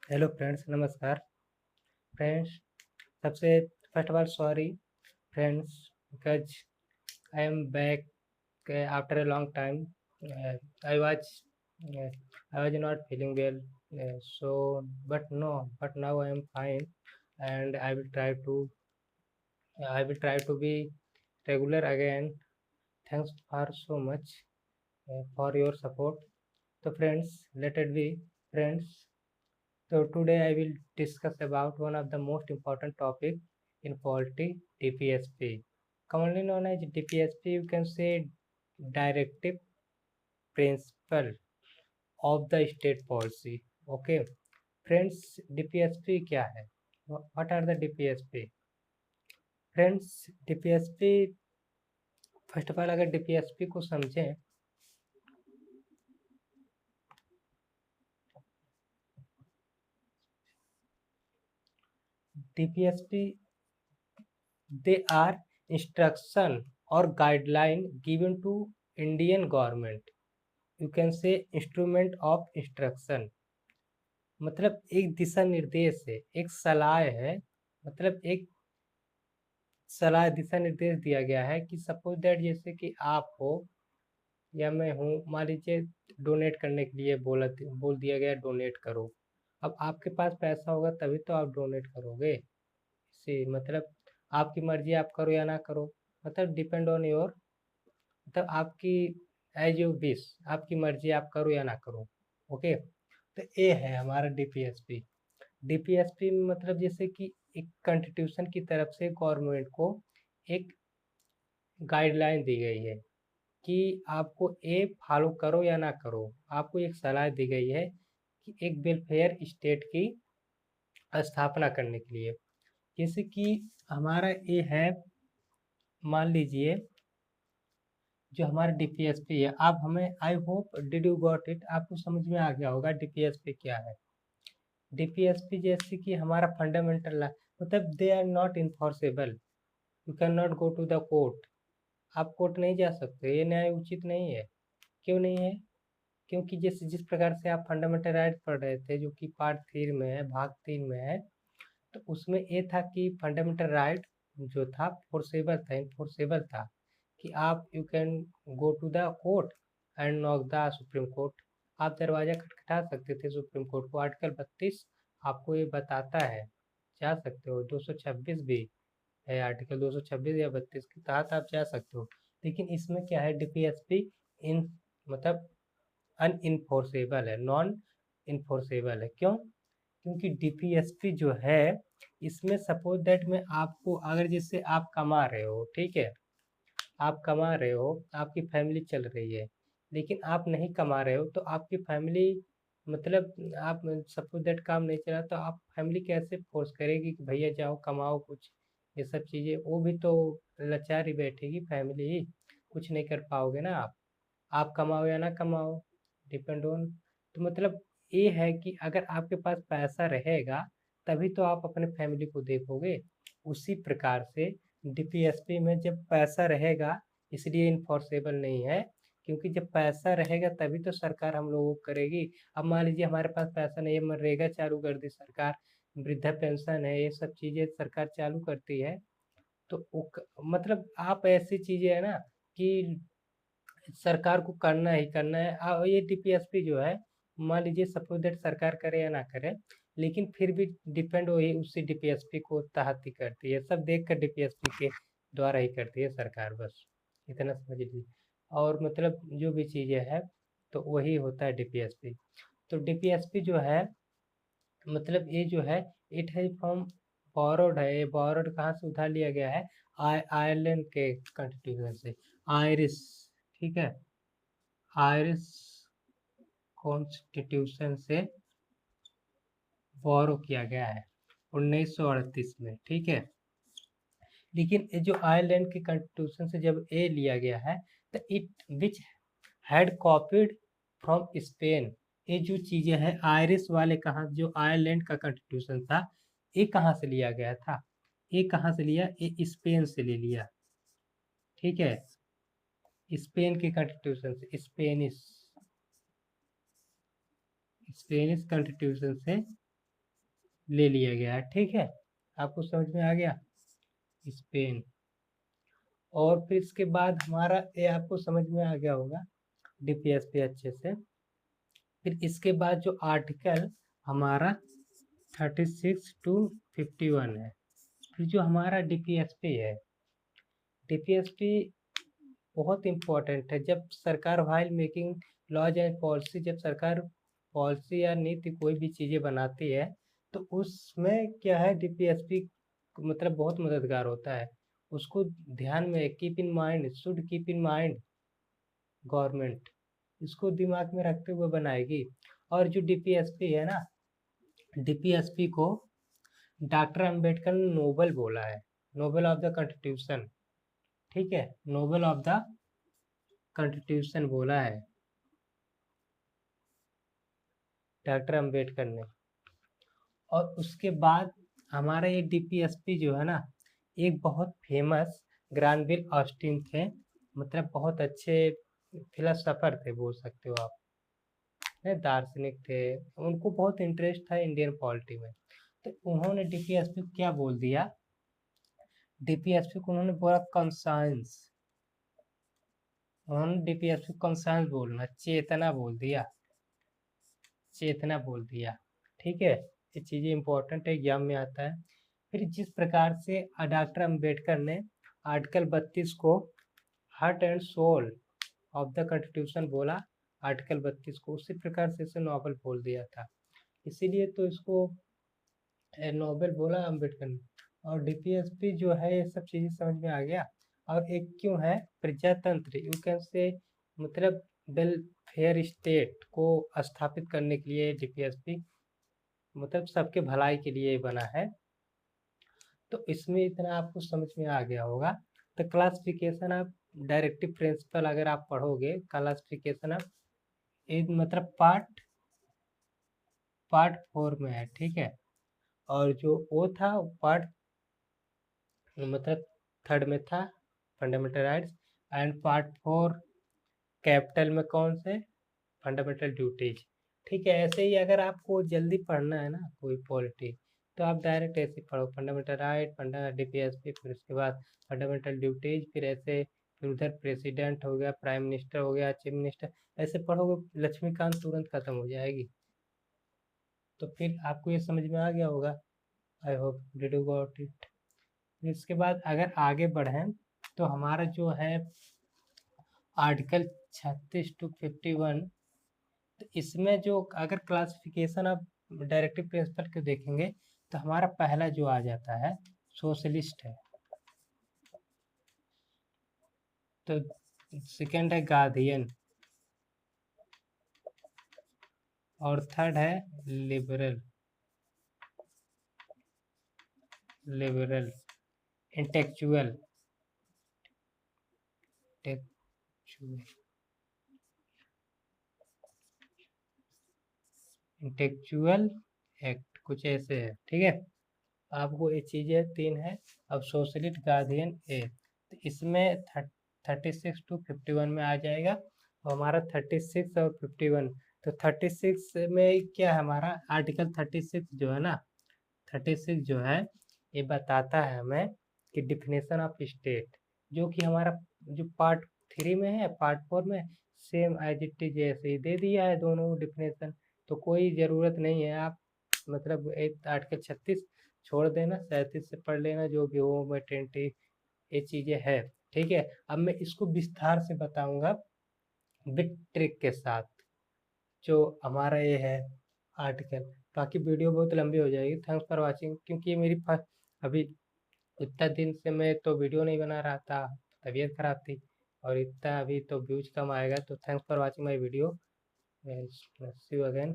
Hello friends, नमस्कार friends. सबसे first of all sorry friends, because I am back after a long time. I was I was not feeling well, so but now I am fine, and I will try to be regular again. Thanks for so much for your support. So friends, let it be friends. So today I will discuss about one of the most important topic in polity, DPSP. Commonly known as DPSP, you can say Directive Principle of the State Policy. Okay, friends, DPSP क्या है? What are the DPSP? Friends, DPSP first of all अगर DPSP को समझें, DPSP they are instruction or guideline given to Indian government. You can say instrument of instruction, मतलब एक दिशा निर्देश है, एक सलाह है, मतलब एक सलाह दिशा निर्देश दिया गया है कि सपोज दैट जैसे कि आप हो या मैं हूँ, मान लीजिए डोनेट करने के लिए बोल दिया गया डोनेट करो। अब आपके पास पैसा होगा तभी तो आप डोनेट करोगे। से मतलब आपकी मर्जी, आप करो या ना करो, मतलब डिपेंड ऑन योर, मतलब आपकी एज यू विश, आपकी मर्जी, आप करो या ना करो। ओके, तो ये है हमारा डीपीएसपी। डीपीएसपी में मतलब जैसे कि एक कॉन्स्टिट्यूशन की तरफ से गवर्नमेंट को एक गाइडलाइन दी गई है कि आपको ये फॉलो करो या ना करो। आपको एक सलाह दी गई है कि एक वेलफेयर स्टेट की स्थापना करने के लिए। जैसे कि हमारा ये है, मान लीजिए जो हमारा डीपीएसपी है, आप हमें, I hope did you got it, आपको समझ में आ गया होगा डीपीएसपी क्या है। डीपीएसपी जैसे कि हमारा फंडामेंटल, मतलब they are not enforceable, you can not go to the court. आप कोर्ट नहीं जा सकते, ये न्याय उचित नहीं है। क्यों नहीं है? क्योंकि जिस प्रकार से आप फंडामेंटल राइट पढ़ रहे थे, जो कि पार्ट 3 में है, भाग 3 में है, तो उसमें ये था कि फंडामेंटल राइट जो था फोर्सेबल था, इनफोर्सेबल था, कि आप you can go to the court and knock the supreme court. आप दरवाज़ा खटखटा सकते थे सुप्रीम कोर्ट को। आर्टिकल 32 आपको ये बताता है, जा सकते हो। 226 भी है, आर्टिकल 226 या 32 के तहत आप जा सकते हो। लेकिन इसमें क्या है, डीपीएसपी इन मतलब अनइन्फोर्सेबल है, नॉन इन्फोर्सेबल है। क्यों? क्योंकि डीपीएसपी जो है, इसमें सपोज दैट में आपको, अगर जैसे आप कमा रहे हो, ठीक है, आप कमा रहे हो, आपकी फैमिली चल रही है, लेकिन आप नहीं कमा रहे हो तो आपकी फैमिली, मतलब आप सपोज दैट काम नहीं चला तो आप फैमिली कैसे फोर्स करेगी कि भैया जाओ कमाओ कुछ, ये सब चीज़ें, वो भी तो लाचार ही बैठेगी फैमिली ही, कुछ नहीं कर पाओगे ना आप कमाओ या ना कमाओ, डिपेंड ऑन। तो मतलब ये है कि अगर आपके पास पैसा रहेगा तभी तो आप अपने फैमिली को देखोगे। उसी प्रकार से डीपीएसपी में जब पैसा रहेगा, इसलिए इन्फोर्सेबल नहीं है, क्योंकि जब पैसा रहेगा तभी तो सरकार हम लोगों को करेगी। अब मान लीजिए हमारे पास पैसा नहीं है, मनरेगा चालू कर दी सरकार, वृद्धा पेंशन है, ये सब चीज़ें सरकार चालू करती है, तो मतलब आप ऐसी चीज़ें है ना कि सरकार को करना ही करना है। ये डीपीएसपी जो है, मान लीजिए सपोज दैट सरकार करे या ना करे, लेकिन फिर भी डिपेंड वही उसी डीपीएसपी को तहत ही करती है, सब देख कर डीपीएसपी के द्वारा ही करती है सरकार, बस इतना समझ लीजिए। और मतलब जो भी चीज़ें हैं तो वही होता है डीपीएसपी। तो डीपीएसपी जो है, मतलब ये जो है, इट है फ्रॉम बोरोड है। ये बोरोड कहाँ से उधार लिया गया है? आयरलैंड के कॉन्स्टिट्यूशन से, आयरिश, ठीक है, आयरिश कॉन्स्टिट्यूशन से बोरो किया गया है 1938 में, ठीक है। लेकिन ये जो आयरलैंड के कॉन्स्टिट्यूशन से जब ये लिया गया है, तो it which had copied from Spain. ये जो चीज़ें हैं आयरिश वाले, कहाँ, जो आयरलैंड का कॉन्स्टिट्यूशन था, ये कहाँ से लिया गया था? ये कहाँ से लिया? ये स्पेन से ले लिया, ठीक है, स्पेन के कॉन्स्टिट्यूशन से, स्पेनिश स्पेनिश कॉन्स्टिट्यूशन से ले लिया गया है। ठीक है, आपको समझ में आ गया, स्पेन। और फिर इसके बाद हमारा ये आपको समझ में आ गया होगा डीपीएसपी अच्छे से। फिर इसके बाद जो आर्टिकल हमारा 36 टू 51 है। फिर जो हमारा डीपीएसपी है, डीपीएसपी बहुत इम्पोर्टेंट है। जब सरकार while making laws and policy, जब सरकार पॉलिसी या नीति कोई भी चीज़ें बनाती है तो उसमें क्या है, डीपीएसपी मतलब बहुत मददगार होता है। उसको ध्यान में keep in mind, should keep in mind government, इसको दिमाग में रखते हुए बनाएगी। और जो डीपीएसपी है ना, डीपीएसपी को डॉक्टर अंबेडकर ने नोबल बोला है, नोबल ऑफ द कॉन्स्टिट्यूशन। ठीक है, नोबल ऑफ द कॉन्स्टिट्यूशन बोला है डॉक्टर अंबेडकर ने। और उसके बाद हमारा ये डीपीएसपी जो है ना, एक बहुत फेमस ग्रानविल ऑस्टिन थे, मतलब बहुत अच्छे फिलोसोफर थे बोल सकते हो आप, है दार्शनिक थे। उनको बहुत इंटरेस्ट था इंडियन पॉलिटी में। तो उन्होंने डीपीएसपी को क्या बोल दिया, डीपीएसपी को उन्होंने बोला कंसाइंस, उन्होंने डीपीएसपी को कंसाइंस बोलना, चेतना बोल दिया, चेतना बोल दिया। ठीक है, ये चीज़ें इंपॉर्टेंट है, एग्जाम में आता है। फिर जिस प्रकार से डॉक्टर अंबेडकर ने आर्टिकल 32 को heart and soul of the constitution बोला, आर्टिकल 32 को उसी प्रकार से इसे नोबल बोल दिया था, इसीलिए तो इसको नोबेल बोला अंबेडकर ने। और डीपीएसपी जो है, ये सब चीज़ें समझ में आ गया। और एक क्यों है, प्रजातंत्र, यू कैन से मतलब वेलफेयर स्टेट को स्थापित करने के लिए डीपीएसपी, मतलब सबके भलाई के लिए बना है। तो इसमें इतना आपको समझ में आ गया होगा। तो क्लासिफिकेशन ऑफ डायरेक्टिव प्रिंसिपल अगर आप पढ़ोगे, क्लासिफिकेशन ऑफ, एक मतलब पार्ट 4 में है। ठीक है, और जो वो था पार्ट मतलब 3rd में था, fundamental rights. And part 4 capital में कौन से, फंडामेंटल ड्यूटीज। ठीक है, ऐसे ही अगर आपको जल्दी पढ़ना है ना कोई पॉलिटी, तो आप डायरेक्ट ऐसे पढ़ो, फंडामेंटल राइट, डीपीएसपी, फिर उसके बाद फंडामेंटल ड्यूटीज, फिर ऐसे, फिर उधर प्रेसिडेंट हो गया, प्राइम मिनिस्टर हो गया, चीफ मिनिस्टर, ऐसे पढ़ोगे लक्ष्मीकांत तुरंत खत्म हो जाएगी। तो फिर आपको ये समझ में आ गया होगा, I hope did you got it. इसके बाद अगर आगे बढ़ें तो हमारा जो है आर्टिकल 36 टू 51, तो इसमें जो अगर क्लासिफिकेशन ऑफ डायरेक्टिव प्रिंसिपल को देखेंगे तो हमारा पहला जो आ जाता है सोशलिस्ट है, तो सेकंड है गार्डियन, और थर्ड है liberal, liberal intellectual, intellectual act, कुछ ऐसे है। ठीक है, आपको ये चीज़ें 3 है। अब सोशलिस्ट गार्डियन ए, तो इसमें 36 टू 51 में आ जाएगा। और हमारा 36 और 51, तो 36 में क्या है, हमारा आर्टिकल 36 जो है ना, 36 जो है ये बताता है हमें कि डिफिनेशन ऑफ स्टेट, जो कि हमारा जो पार्ट 3 में है, पार्ट 4 में सेम एज इट इज जैसे ही दे दिया है दोनों डिफिनेशन। तो कोई ज़रूरत नहीं है, आप मतलब एक आर्टिकल 36 छोड़ देना, 37 से पढ़ लेना, जो भी हो में 20 ये चीज़ें है। ठीक है, अब मैं इसको विस्तार से बताऊंगा बिट ट्रिक के साथ, जो हमारा ये है आर्टिकल। बाकी वीडियो बहुत लंबी हो जाएगी। थैंक्स फॉर वाचिंग, क्योंकि ये मेरी फर्स्ट, अभी इतना दिन से मैं तो वीडियो नहीं बना रहा था, तबीयत खराब थी, और इतना अभी तो व्यूज कम आएगा। तो thanks for watching my video, see you again.